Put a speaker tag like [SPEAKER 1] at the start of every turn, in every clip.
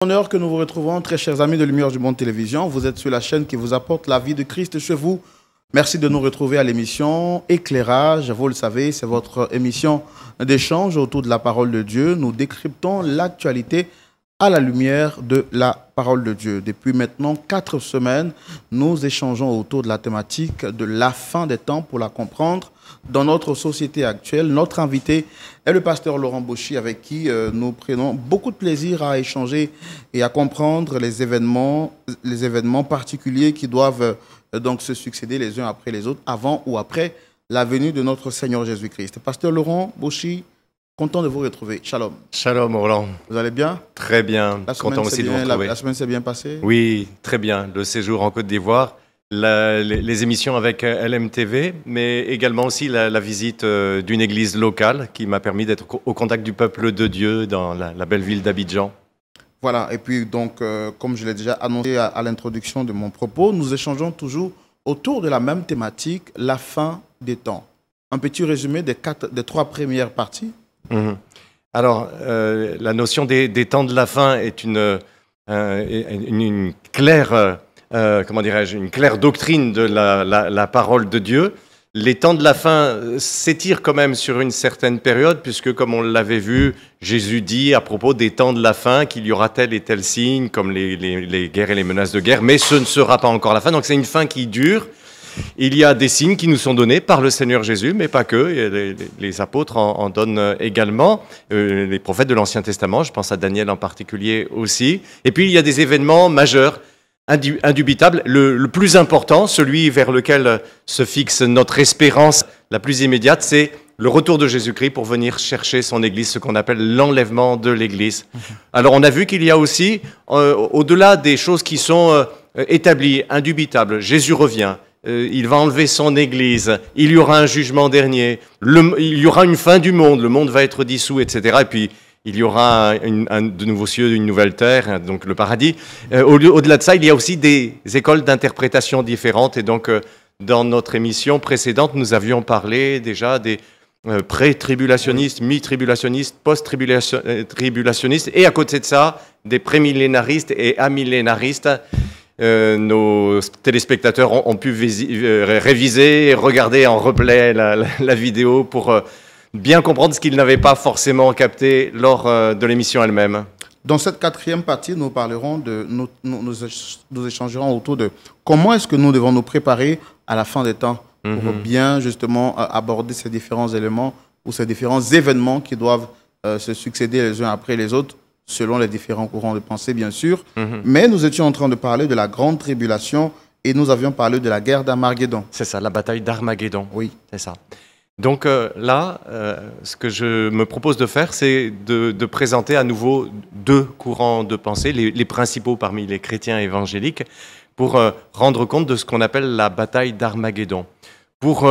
[SPEAKER 1] Honneur que nous vous retrouvons, très chers amis de Lumière du Monde Télévision. Vous êtes sur la chaîne qui vous apporte la vie de Christ chez vous. Merci de nous retrouver à l'émission Éclairage. Vous le savez, c'est votre émission d'échange autour de la parole de Dieu. Nous décryptons l'actualité à la lumière de la parole de Dieu. Depuis maintenant 4 semaines, nous échangeons autour de la thématique de la fin des temps pour la comprendre dans notre société actuelle. Notre invité est le pasteur Laurent Bauchy, avec qui nous prenons beaucoup de plaisir à échanger et à comprendre les événements particuliers qui doivent donc se succéder les uns après les autres, avant ou après la venue de notre Seigneur Jésus-Christ. Pasteur Laurent Bauchy, content de vous retrouver. Shalom.
[SPEAKER 2] Shalom, Roland.
[SPEAKER 1] Vous allez bien?
[SPEAKER 2] Très bien. Content aussi de vous retrouver.
[SPEAKER 1] La semaine s'est bien passée?
[SPEAKER 2] Oui, très bien. Le séjour en Côte d'Ivoire, les émissions avec LMTV, mais également aussi la visite d'une église locale qui m'a permis d'être au contact du peuple de Dieu dans la belle ville d'Abidjan.
[SPEAKER 1] Voilà, et puis donc, comme je l'ai déjà annoncé à l'introduction de mon propos, nous échangeons toujours autour de la même thématique, la fin des temps. Un petit résumé des 3 premières parties.
[SPEAKER 2] Alors, la notion des temps de la fin est une claire, comment dirais-je, une claire doctrine de la parole de Dieu. Les temps de la fin s'étirent quand même sur une certaine période, puisque, comme on l'avait vu, Jésus dit à propos des temps de la fin qu'il y aura tel et tel signe, comme les guerres et les menaces de guerre, mais ce ne sera pas encore la fin. Donc c'est une fin qui dure. Il y a des signes qui nous sont donnés par le Seigneur Jésus, mais pas que. Les apôtres en donnent également, les prophètes de l'Ancien Testament, je pense à Daniel en particulier aussi. Et puis il y a des événements majeurs, indubitable. Le plus important, celui vers lequel se fixe notre espérance la plus immédiate, c'est le retour de Jésus-Christ pour venir chercher son Église, ce qu'on appelle l'enlèvement de l'Église. Alors on a vu qu'il y a aussi, au-delà des choses qui sont établies, indubitables, Jésus revient, il va enlever son Église, il y aura un jugement dernier, il y aura une fin du monde, le monde va être dissous, etc. Et puis il y aura de nouveaux cieux, une nouvelle terre, donc le paradis. Au-delà de ça, il y a aussi des écoles d'interprétation différentes. Et donc, dans notre émission précédente, nous avions parlé déjà des pré-tribulationnistes, mi-tribulationnistes, post-tribulationnistes, et à côté de ça, des prémillénaristes et amillénaristes. Nos téléspectateurs ont pu réviser et regarder en replay la vidéo pour bien comprendre ce qu'ils n'avaient pas forcément capté lors de l'émission elle-même.
[SPEAKER 1] Dans cette 4e partie, nous parlerons nous échangerons autour de comment est-ce que nous devons nous préparer à la fin des temps pour bien justement aborder ces différents éléments ou ces différents événements qui doivent se succéder les uns après les autres selon les différents courants de pensée, bien sûr. Mais nous étions en train de parler de la grande tribulation et nous avions parlé de la guerre d'Armageddon.
[SPEAKER 2] C'est ça, la bataille d'Armageddon.
[SPEAKER 1] Oui.
[SPEAKER 2] C'est ça. Donc là, ce que je me propose de faire, c'est de présenter à nouveau 2 courants de pensée, les principaux parmi les chrétiens évangéliques, pour rendre compte de ce qu'on appelle la bataille d'Armageddon. Pour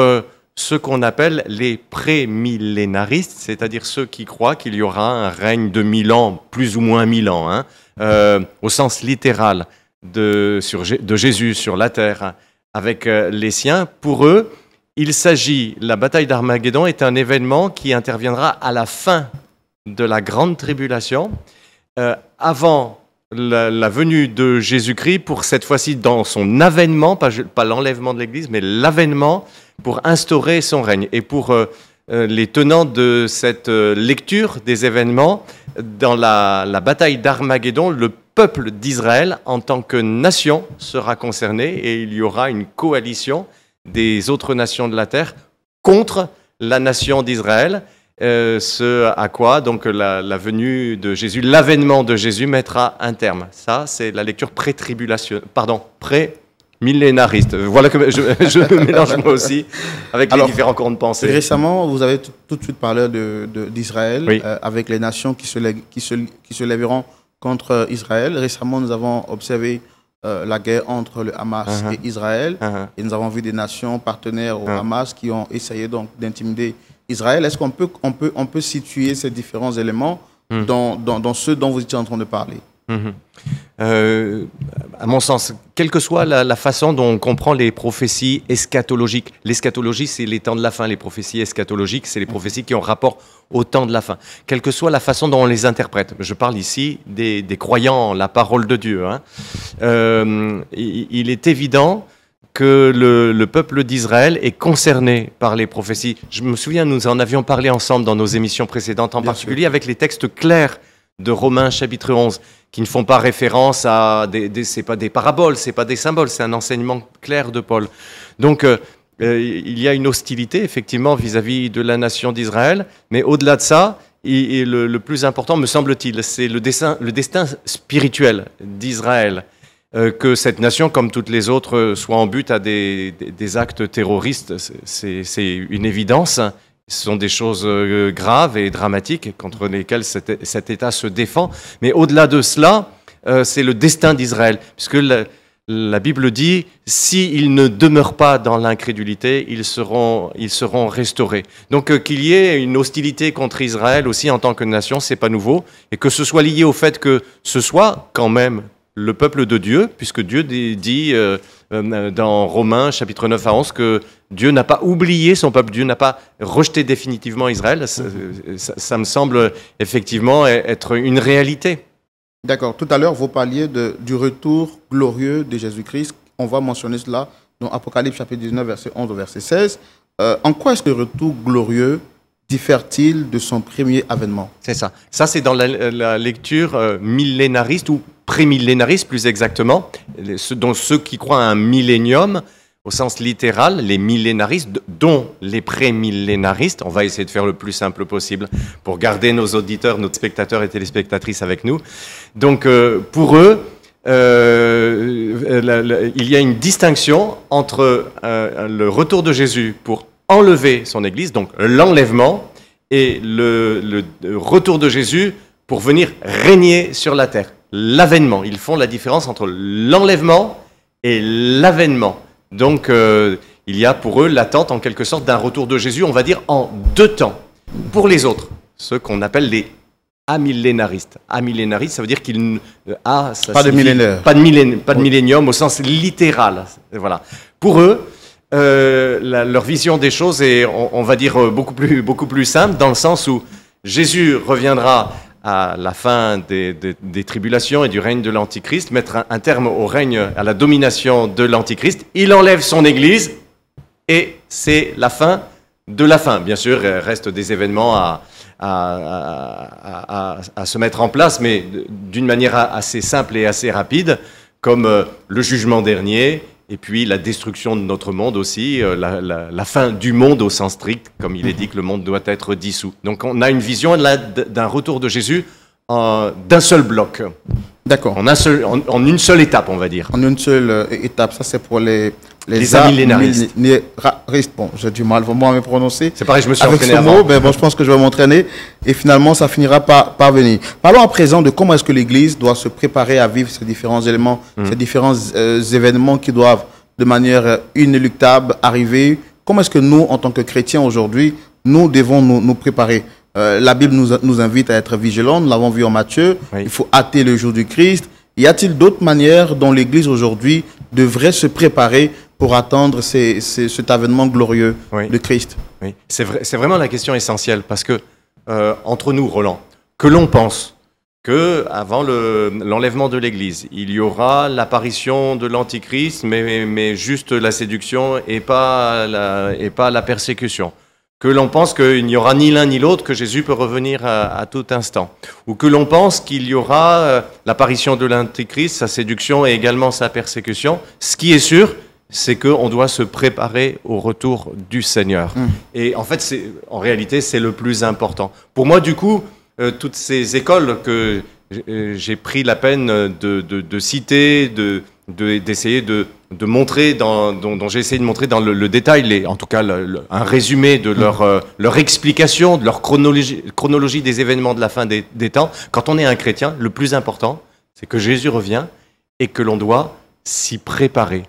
[SPEAKER 2] ce qu'on appelle les prémillénaristes, c'est-à-dire ceux qui croient qu'il y aura un règne de 1000 ans, plus ou moins 1000 ans, hein, au sens littéral de Jésus sur la terre, avec les siens. Pour eux, il s'agit, la bataille d'Armageddon est un événement qui interviendra à la fin de la grande tribulation, avant la venue de Jésus-Christ, pour cette fois-ci dans son avènement, pas l'enlèvement de l'Église, mais l'avènement, pour instaurer son règne. Et pour les tenants de cette lecture des événements, dans la bataille d'Armageddon, le peuple d'Israël, en tant que nation, sera concerné et il y aura une coalition des autres nations de la terre contre la nation d'Israël, ce à quoi donc la venue de Jésus, l'avènement de Jésus mettra un terme. Ça, c'est la lecture pré-millénariste. Voilà que je me mélange moi aussi avec les différents courants de pensée.
[SPEAKER 1] Récemment, vous avez tout de suite parlé d'Israël, oui. Avec les nations qui se lèveront contre Israël. Récemment, nous avons observé la guerre entre le Hamas et Israël. Et nous avons vu des nations partenaires au Hamas qui ont essayé donc d'intimider Israël. Est-ce qu'on peut situer ces différents éléments dans ceux dont vous étiez en train de parler?
[SPEAKER 2] à mon sens, quelle que soit la façon dont on comprend les prophéties eschatologiques. L'eschatologie, c'est les temps de la fin. Les prophéties eschatologiques, c'est les prophéties qui ont rapport au temps de la fin. Quelle que soit la façon dont on les interprète. Je parle ici des croyants, la parole de Dieu. Hein. Il est évident que le peuple d'Israël est concerné par les prophéties. Je me souviens, nous en avions parlé ensemble dans nos émissions précédentes, en particulier avec les textes clairs de Romains chapitre 11, qui ne font pas référence à c'est pas des paraboles, c'est pas des symboles, c'est un enseignement clair de Paul. Donc, il y a une hostilité, effectivement, vis-à-vis de la nation d'Israël, mais au-delà de ça, le plus important, me semble-t-il, c'est le destin spirituel d'Israël. Que cette nation, comme toutes les autres, soit en but à des actes terroristes, c'est une évidence. Ce sont des choses graves et dramatiques contre lesquelles cet État se défend. Mais au-delà de cela, c'est le destin d'Israël. Puisque la Bible dit, s'ils ne demeurent pas dans l'incrédulité, ils seront restaurés. Donc qu'il y ait une hostilité contre Israël aussi en tant que nation, c'est pas nouveau. Et que ce soit lié au fait que ce soit quand même le peuple de Dieu, puisque Dieu dit dans Romains chapitre 9 à 11 que Dieu n'a pas oublié son peuple, Dieu n'a pas rejeté définitivement Israël. Ça me semble effectivement être une réalité.
[SPEAKER 1] D'accord. Tout à l'heure, vous parliez du retour glorieux de Jésus-Christ. On va mentionner cela dans Apocalypse chapitre 19, verset 11 au verset 16. En quoi est-ce que le retour glorieux diffère-t-il de son premier avènement?
[SPEAKER 2] C'est ça. Ça, c'est dans la lecture millénariste ou prémillénariste, plus exactement, dont ceux qui croient à un millénium, au sens littéral, les millénaristes, dont les prémillénaristes. On va essayer de faire le plus simple possible pour garder nos auditeurs, nos spectateurs et téléspectatrices avec nous. Donc, pour eux, il y a une distinction entre le retour de Jésus pour enlever son Église, donc l'enlèvement, et le retour de Jésus pour venir régner sur la terre. L'avènement. Ils font la différence entre l'enlèvement et l'avènement. Donc, il y a pour eux l'attente, en quelque sorte, d'un retour de Jésus, on va dire, en deux temps. Pour les autres, ceux qu'on appelle les amillénaristes. Amillénaristes, ça veut dire qu'il pas
[SPEAKER 1] de millénaire.
[SPEAKER 2] Pas de millénium au sens littéral. Voilà. Pour eux, leur vision des choses est, on va dire, beaucoup plus simple, dans le sens où Jésus reviendra à la fin des tribulations et du règne de l'Antichrist, mettre un terme au règne, à la domination de l'Antichrist. Il enlève son Église et c'est la fin de la fin. Bien sûr, il reste des événements à se mettre en place, mais d'une manière assez simple et assez rapide, comme le jugement dernier, et puis la destruction de notre monde aussi, la fin du monde au sens strict, comme il est dit que le monde doit être dissous. Donc on a une vision d'un retour de Jésus d'un seul bloc.
[SPEAKER 1] D'accord.
[SPEAKER 2] En une seule étape, on va dire.
[SPEAKER 1] En une seule étape, ça c'est pour les
[SPEAKER 2] amillénaristes.
[SPEAKER 1] Bon, j'ai du mal vraiment à me prononcer.
[SPEAKER 2] C'est pareil, je me suis
[SPEAKER 1] avec
[SPEAKER 2] entraîné
[SPEAKER 1] ce
[SPEAKER 2] avant.
[SPEAKER 1] mot, mais bon, je pense que je vais m'entraîner et finalement ça finira par venir. Parlons à présent de comment est-ce que l'Église doit se préparer à vivre ces différents éléments, ces différents événements qui doivent de manière inéluctable arriver. Comment est-ce que nous, en tant que chrétiens aujourd'hui, nous devons nous préparer? La Bible nous invite à être vigilants, nous l'avons vu en Matthieu, oui. Il faut hâter le jour du Christ. Y a-t-il d'autres manières dont l'Église aujourd'hui devrait se préparer pour attendre cet avènement glorieux de Christ?
[SPEAKER 2] Oui, c'est vraiment la question essentielle, parce que, entre nous, Roland, que l'on pense qu'avant l'enlèvement de l'Église, il y aura l'apparition de l'Antichrist, mais juste la séduction et pas la persécution. Que l'on pense qu'il n'y aura ni l'un ni l'autre, que Jésus peut revenir à tout instant. Ou que l'on pense qu'il y aura l'apparition de l'Antichrist, sa séduction et également sa persécution. Ce qui est sûr, c'est qu'on doit se préparer au retour du Seigneur. Et en fait, en réalité, c'est le plus important. Pour moi, du coup, toutes ces écoles que j'ai pris la peine de citer, d'essayer de montrer, dont j'ai essayé de montrer dans le détail, en tout cas un résumé de leur explication, de leur chronologie des événements de la fin des temps. Quand on est un chrétien, le plus important, c'est que Jésus revient et que l'on doit s'y préparer.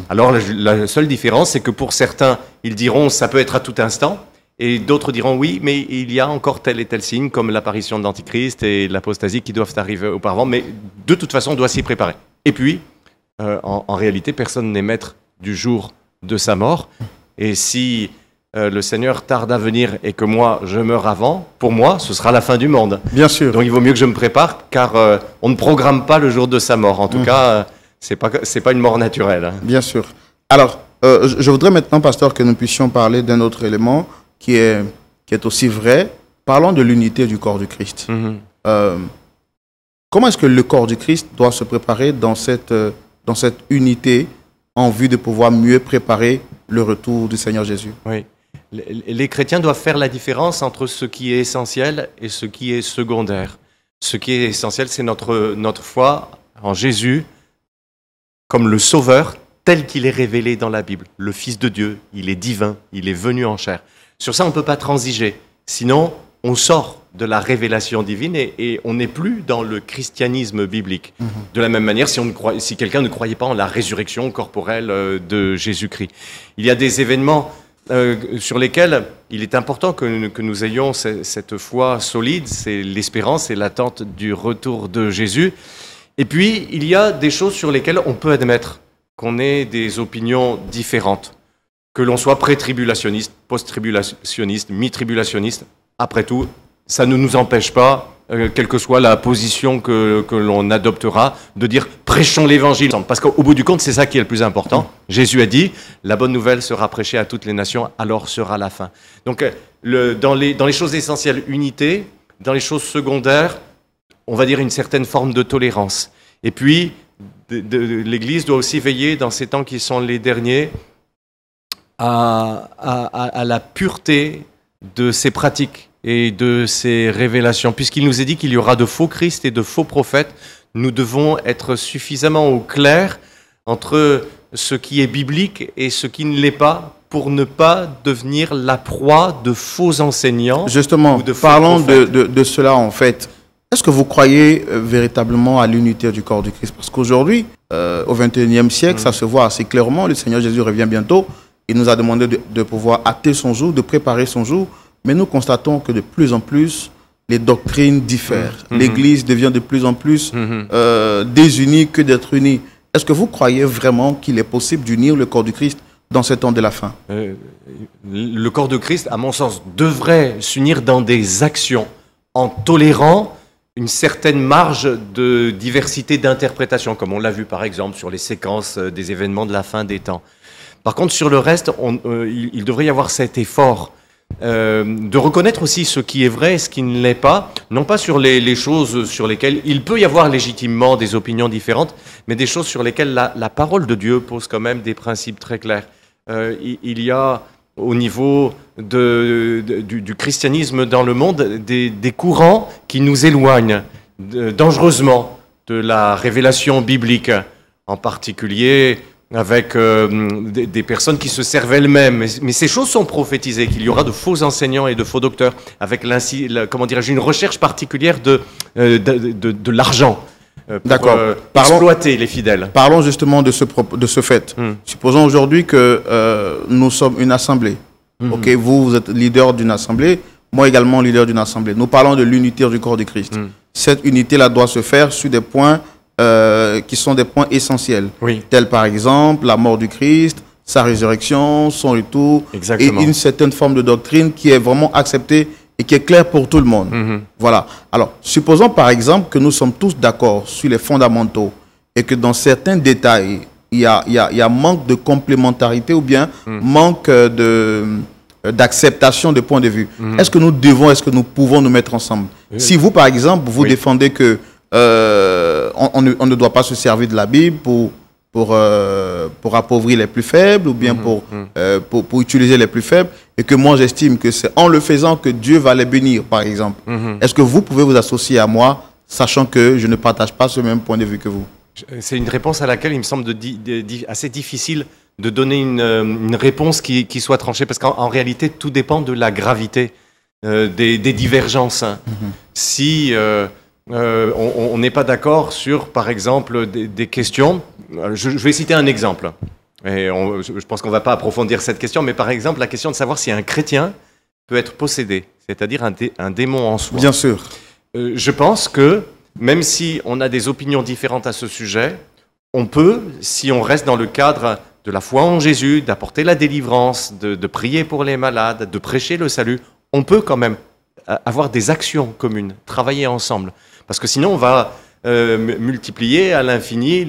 [SPEAKER 2] Alors la seule différence, c'est que pour certains, ils diront ça peut être à tout instant, et d'autres diront oui, mais il y a encore tel et tel signe, comme l'apparition de l'Antichrist et l'apostasie qui doivent arriver auparavant, mais de toute façon, on doit s'y préparer. Et puis, en réalité, personne n'est maître du jour de sa mort. Et si le Seigneur tarde à venir et que moi, je meurs avant, pour moi, ce sera la fin du monde.
[SPEAKER 1] Bien sûr.
[SPEAKER 2] Donc il vaut mieux que je me prépare, car on ne programme pas le jour de sa mort. En tout cas, c'est pas une mort naturelle. Hein.
[SPEAKER 1] Bien sûr. Alors, je voudrais maintenant, pasteur, que nous puissions parler d'un autre élément qui est aussi vrai. Parlons de l'unité du corps du Christ. Comment est-ce que le corps du Christ doit se préparer dans cette unité en vue de pouvoir mieux préparer le retour du Seigneur Jésus?
[SPEAKER 2] Oui. Les chrétiens doivent faire la différence entre ce qui est essentiel et ce qui est secondaire. Ce qui est essentiel, c'est notre foi en Jésus comme le Sauveur tel qu'il est révélé dans la Bible. Le Fils de Dieu, il est divin, il est venu en chair. Sur ça, on ne peut pas transiger. Sinon, on sort de la révélation divine et on n'est plus dans le christianisme biblique. De la même manière, si quelqu'un ne croyait pas en la résurrection corporelle de Jésus-Christ. Il y a des événements sur lesquels il est important que nous ayons cette foi solide, c'est l'espérance et l'attente du retour de Jésus. Et puis, il y a des choses sur lesquelles on peut admettre qu'on ait des opinions différentes, que l'on soit pré-tribulationniste, post-tribulationniste, mi-tribulationniste. Après tout, ça ne nous empêche pas, quelle que soit la position que l'on adoptera, de dire prêchons l'évangile. Parce qu'au bout du compte, c'est ça qui est le plus important. Jésus a dit, la bonne nouvelle sera prêchée à toutes les nations, alors sera la fin. Donc, dans les choses essentielles, unité. Dans les choses secondaires, on va dire une certaine forme de tolérance. Et puis, l'Église doit aussi veiller, dans ces temps qui sont les derniers, à la pureté de ses pratiques et de ses révélations. Puisqu'il nous est dit qu'il y aura de faux Christ et de faux prophètes, nous devons être suffisamment au clair entre ce qui est biblique et ce qui ne l'est pas, pour ne pas devenir la proie de faux enseignants.
[SPEAKER 1] Justement,
[SPEAKER 2] ou de faux
[SPEAKER 1] parlons
[SPEAKER 2] prophètes.
[SPEAKER 1] de cela en fait. Est-ce que vous croyez véritablement à l'unité du corps du Christ? Parce qu'aujourd'hui, au XXIe siècle, ça se voit assez clairement. Le Seigneur Jésus revient bientôt. Il nous a demandé de pouvoir hâter son jour, de préparer son jour. Mais nous constatons que de plus en plus, les doctrines diffèrent. L'Église devient de plus en plus désunie que d'être unie. Est-ce que vous croyez vraiment qu'il est possible d'unir le corps du Christ dans ce temps de la fin?
[SPEAKER 2] Le corps de Christ, à mon sens, devrait s'unir dans des actions en tolérant une certaine marge de diversité d'interprétation, comme on l'a vu par exemple sur les séquences des événements de la fin des temps. Par contre, sur le reste, il devrait y avoir cet effort de reconnaître aussi ce qui est vrai et ce qui ne l'est pas, non pas sur les choses sur lesquelles il peut y avoir légitimement des opinions différentes, mais des choses sur lesquelles la parole de Dieu pose quand même des principes très clairs. Il y a au niveau du christianisme dans le monde des courants qui nous éloignent dangereusement de la révélation biblique, en particulier avec des personnes qui se servent elles-mêmes. Mais ces choses sont prophétisées, qu'il y aura de faux enseignants et de faux docteurs, avec comment dirais-je, une recherche particulière de l'argent pour exploiter les fidèles.
[SPEAKER 1] Parlons justement de ce fait. Supposons aujourd'hui que nous sommes une assemblée. Ok, vous êtes leader d'une assemblée, moi également leader d'une assemblée. Nous parlons de l'unité du corps de Christ. Cette unité-là doit se faire sur des points qui sont des points essentiels, tels par exemple la mort du Christ, sa résurrection, son retour, et une certaine forme de doctrine qui est vraiment acceptée et qui est claire pour tout le monde. Voilà. Alors, supposons par exemple que nous sommes tous d'accord sur les fondamentaux et que dans certains détails, il y a manque de complémentarité ou bien manque d'acceptation de points de vue. Est-ce que nous pouvons nous mettre ensemble? Si vous, par exemple, vous défendez que on ne doit pas se servir de la Bible pour appauvrir les plus faibles ou bien pour utiliser les plus faibles, et que moi j'estime que c'est en le faisant que Dieu va les bénir, par exemple. Est-ce que vous pouvez vous associer à moi, sachant que je ne partage pas ce même point de vue que vous?
[SPEAKER 2] C'est une réponse à laquelle il me semble assez difficile de donner une réponse qui soit tranchée, parce qu'en réalité, tout dépend de la gravité des divergences. Si on n'est pas d'accord sur, par exemple, des questions. Je vais citer un exemple. Et je pense qu'on ne va pas approfondir cette question, mais par exemple, la question de savoir si un chrétien peut être possédé, c'est-à-dire un démon en soi.
[SPEAKER 1] Bien sûr.
[SPEAKER 2] Je pense que, même si on a des opinions différentes à ce sujet, on peut, si on reste dans le cadre de la foi en Jésus, d'apporter la délivrance, de prier pour les malades, de prêcher le salut, on peut quand même avoir des actions communes, travailler ensemble. Parce que sinon, on va multiplier à l'infini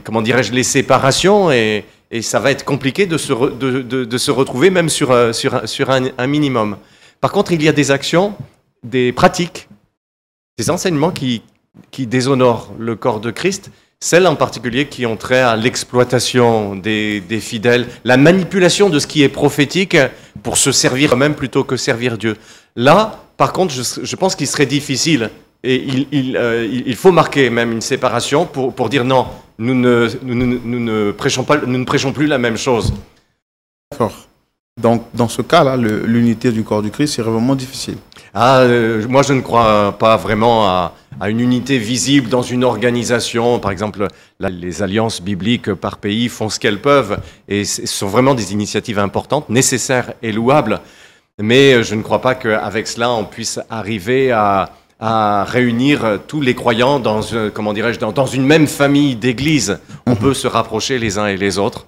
[SPEAKER 2] comment dirais-je, les séparations et ça va être compliqué de se retrouver même sur un minimum. Par contre, il y a des actions, des pratiques, des enseignements qui déshonorent le corps de Christ, celles en particulier qui ont trait à l'exploitation des fidèles, la manipulation de ce qui est prophétique pour se servir eux-mêmes plutôt que servir Dieu. Là, par contre, je pense qu'il serait difficile et il faut marquer même une séparation pour dire non, nous ne prêchons plus la même chose.
[SPEAKER 1] D'accord. Donc, dans ce cas-là, l'unité du corps du Christ, c'est vraiment difficile.
[SPEAKER 2] Moi, je ne crois pas vraiment à une unité visible dans une organisation. Par exemple, les alliances bibliques par pays font ce qu'elles peuvent et ce sont vraiment des initiatives importantes, nécessaires et louables. Mais je ne crois pas qu'avec cela, on puisse arriver à réunir tous les croyants dans une même famille d'églises. On peut se rapprocher les uns et les autres.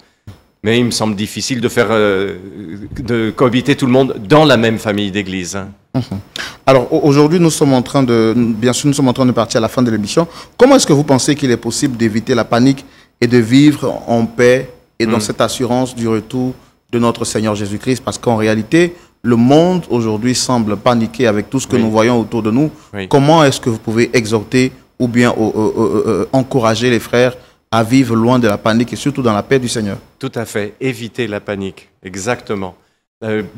[SPEAKER 2] Mais il me semble difficile de cohabiter tout le monde dans la même famille d'église.
[SPEAKER 1] Alors aujourd'hui, nous sommes en train de partir à la fin de l'émission. Comment est-ce que vous pensez qu'il est possible d'éviter la panique et de vivre en paix et dans cette assurance du retour de notre Seigneur Jésus-Christ? Parce qu'en réalité, le monde aujourd'hui semble paniquer avec tout ce que nous voyons autour de nous. Oui. Comment est-ce que vous pouvez exhorter ou bien encourager les frères à vivre loin de la panique et surtout dans la paix du Seigneur?
[SPEAKER 2] Tout à fait, éviter la panique, exactement.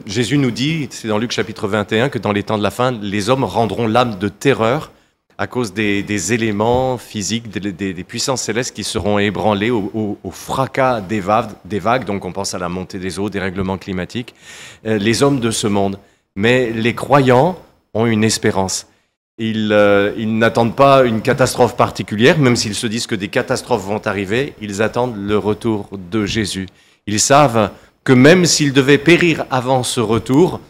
[SPEAKER 2] Jésus nous dit, c'est dans Luc chapitre 21, que dans les temps de la fin, les hommes rendront l'âme de terreur à cause des éléments physiques, des puissances célestes qui seront ébranlés au fracas des vagues, donc on pense à la montée des eaux, des règlements climatiques, les hommes de ce monde. Mais les croyants ont une espérance. Ils n'attendent pas une catastrophe particulière, même s'ils se disent que des catastrophes vont arriver, ils attendent le retour de Jésus. Ils savent que même s'ils devaient périr avant ce retour,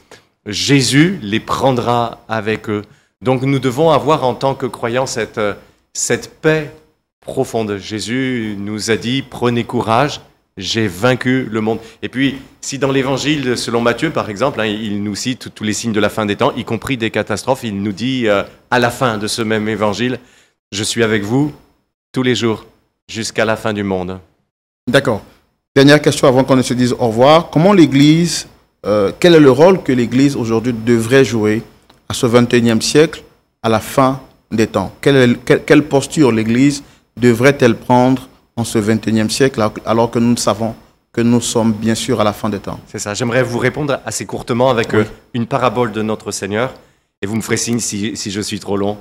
[SPEAKER 2] Jésus les prendra avec eux. Donc nous devons avoir en tant que croyants cette paix profonde. Jésus nous a dit « Prenez courage, j'ai vaincu le monde ». Et puis, si dans l'évangile, selon Matthieu par exemple, il nous cite tous les signes de la fin des temps, y compris des catastrophes, il nous dit à la fin de ce même évangile « Je suis avec vous tous les jours, jusqu'à la fin du monde ».
[SPEAKER 1] D'accord. Dernière question avant qu'on ne se dise au revoir. Comment l'Église, quel est le rôle que l'Église aujourd'hui devrait jouer à ce 21e siècle, à la fin des temps? Quelle posture l'Église devrait-elle prendre en ce 21e siècle, alors que nous savons que nous sommes bien sûr à la fin des temps?
[SPEAKER 2] C'est ça. J'aimerais vous répondre assez courtement avec une parabole de notre Seigneur, et vous me ferez signe si je suis trop long.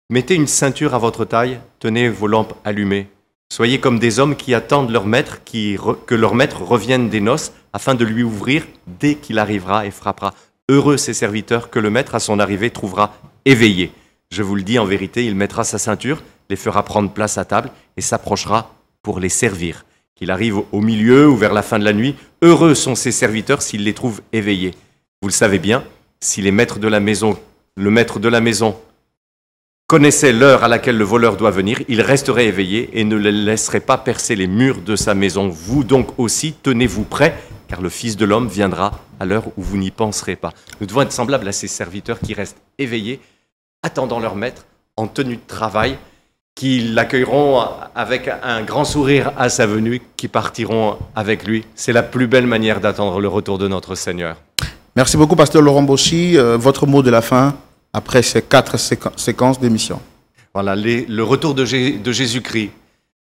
[SPEAKER 2] Mettez une ceinture à votre taille, tenez vos lampes allumées. Soyez comme des hommes qui attendent leur maître, que leur maître revienne des noces, afin de lui ouvrir dès qu'il arrivera et frappera. Heureux ces serviteurs que le maître à son arrivée trouvera éveillés. Je vous le dis en vérité, il mettra sa ceinture, les fera prendre place à table et s'approchera pour les servir. Qu'il arrive au milieu ou vers la fin de la nuit, heureux sont ces serviteurs s'il les trouve éveillés. Vous le savez bien, si le maître de la maison connaissait l'heure à laquelle le voleur doit venir, il resterait éveillé et ne le laisserait pas percer les murs de sa maison. Vous donc aussi, tenez-vous prêts, car le Fils de l'homme viendra à l'heure où vous n'y penserez pas. Nous devons être semblables à ces serviteurs qui restent éveillés, attendant leur maître, en tenue de travail, qui l'accueilleront avec un grand sourire à sa venue, qui partiront avec lui. C'est la plus belle manière d'attendre le retour de notre Seigneur.
[SPEAKER 1] Merci beaucoup, Pasteur Laurent Boschi. Votre mot de la fin après ces 4 séquences d'émission.
[SPEAKER 2] Voilà, le retour de Jésus-Christ,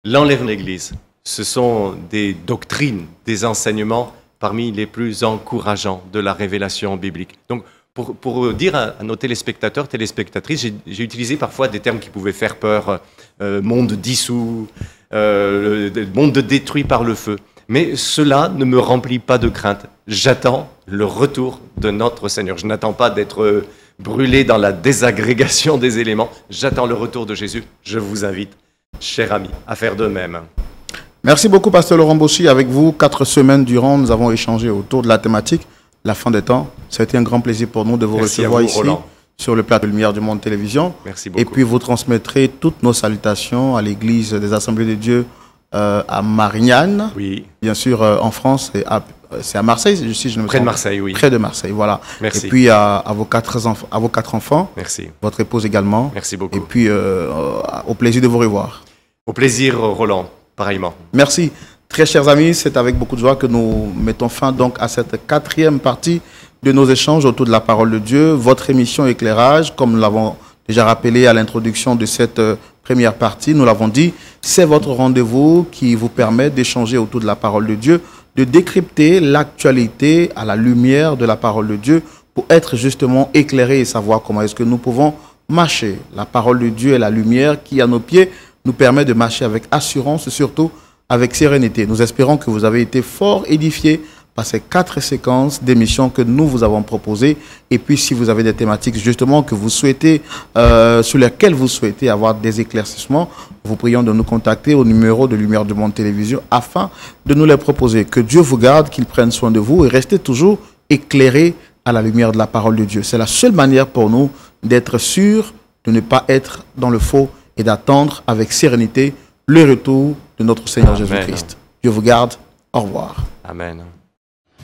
[SPEAKER 2] l'enlèvement de l'Église, ce sont des doctrines, des enseignements parmi les plus encourageants de la révélation biblique. Donc, pour dire à nos téléspectateurs, téléspectatrices, j'ai utilisé parfois des termes qui pouvaient faire peur, monde dissous, monde détruit par le feu. Mais cela ne me remplit pas de crainte. J'attends le retour de notre Seigneur. Je n'attends pas d'être brûlé dans la désagrégation des éléments. J'attends le retour de Jésus. Je vous invite, chers amis, à faire de même.
[SPEAKER 1] Merci beaucoup, Pasteur Laurent Boschi. Avec vous, 4 semaines durant, nous avons échangé autour de la thématique, la fin des temps. Ça a été un grand plaisir pour nous de vous recevoir ici, Roland, sur le plateau de Lumière du Monde Télévision.
[SPEAKER 2] Merci beaucoup.
[SPEAKER 1] Et puis vous transmettrez toutes nos salutations à l'Église des Assemblées de Dieu à Marignane.
[SPEAKER 2] Oui.
[SPEAKER 1] Bien sûr, en France, c'est à Marseille, si je ne me trompe.
[SPEAKER 2] Près de Marseille, oui.
[SPEAKER 1] Près de Marseille, voilà.
[SPEAKER 2] Merci.
[SPEAKER 1] Et puis à vos quatre enfants.
[SPEAKER 2] Merci.
[SPEAKER 1] Votre épouse également.
[SPEAKER 2] Merci beaucoup.
[SPEAKER 1] Et puis au plaisir de vous revoir.
[SPEAKER 2] Au plaisir, Roland, pareillement.
[SPEAKER 1] Merci. Très chers amis, c'est avec beaucoup de joie que nous mettons fin donc à cette 4e partie de nos échanges autour de la parole de Dieu. Votre émission Éclairage, comme nous l'avons déjà rappelé à l'introduction de cette première partie, nous l'avons dit, c'est votre rendez-vous qui vous permet d'échanger autour de la parole de Dieu, de décrypter l'actualité à la lumière de la parole de Dieu pour être justement éclairé et savoir comment est-ce que nous pouvons marcher. La parole de Dieu est la lumière qui, à nos pieds, nous permet de marcher avec assurance et surtout avec sérénité. Nous espérons que vous avez été fort édifiés par ces 4 séquences d'émissions que nous vous avons proposées. Et puis, si vous avez des thématiques justement que vous souhaitez, sur lesquelles vous souhaitez avoir des éclaircissements, vous prions de nous contacter au numéro de Lumière du Monde Télévision afin de nous les proposer. Que Dieu vous garde, qu'il prenne soin de vous et restez toujours éclairés à la lumière de la parole de Dieu. C'est la seule manière pour nous d'être sûrs de ne pas être dans le faux et d'attendre avec sérénité le retour de notre Seigneur Jésus-Christ. Dieu vous garde. Au revoir.
[SPEAKER 2] Amen.